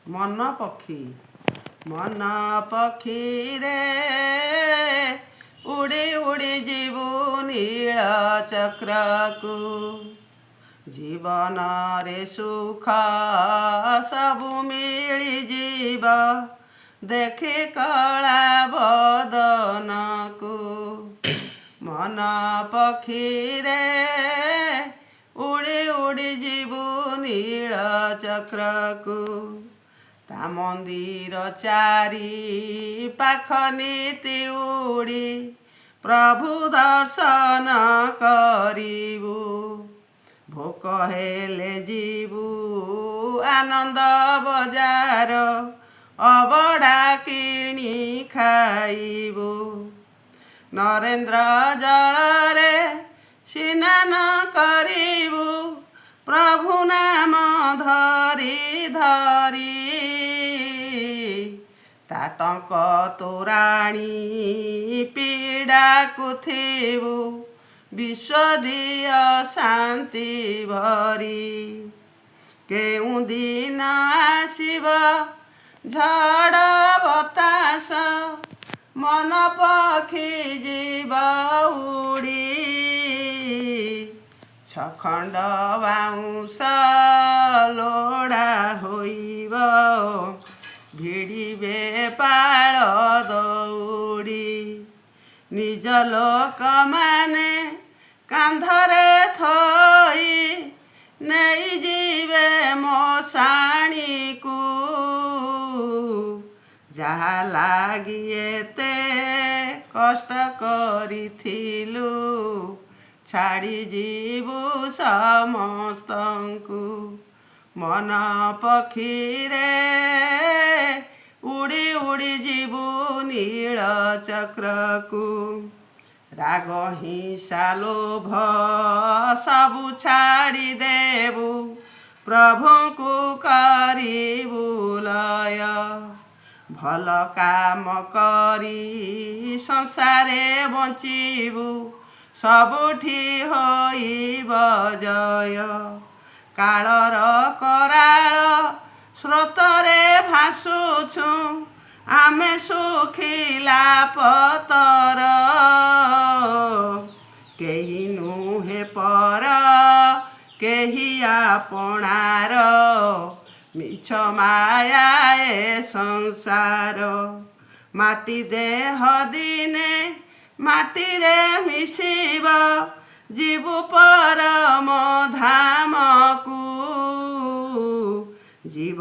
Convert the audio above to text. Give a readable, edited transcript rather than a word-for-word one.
मन पक्षी रे उड़ी उड़ी जीवु नील चक्र को जीवन रे सुख सबु मिली जीव देखी कला बदन को मन पक्षी रे उड़ी उड़ी जीवु नील चक्र को ता मंदिर चारि पाख नीति उड़ी प्रभु दर्शन करिबु भोक हेले जीवु आनंद बजार अबड़ा किणी खाइबु नरेन्द्र जलरे स्नान करिबु प्रभु नाम धरी धरी ताटंक तोराणी पीड़ा कुथिबु विश्वदीय शांति भरी केउ दिन आसिब झड़ बतास मन पक्षी जीव उड़ी छखंड बाउंस लोड़ा होइब भिड़िबे पाल दौड़ी निज लोक माने कांधरे थई नहीं जीवे मशाणी को जहा लागी एते कष्ट करिथिलु छाड़ी जीवु समस्तंकु मन पक्षी रे उड़ी उड़ी जीवु नील चक्र को राग हिंसा लोभ सबु छाड़ी देबु प्रभु को करिबु लय भल काम करी संसारे बंचिबु सबुठी होइब जय कालर कराल स्रोतरे भासुछु आमे सुखिला पतर केही नुहे पर केही आपणार मिछ माया ए संसार माटी देह दिने माटी रे मिशिब जीवु परम धाम को जीव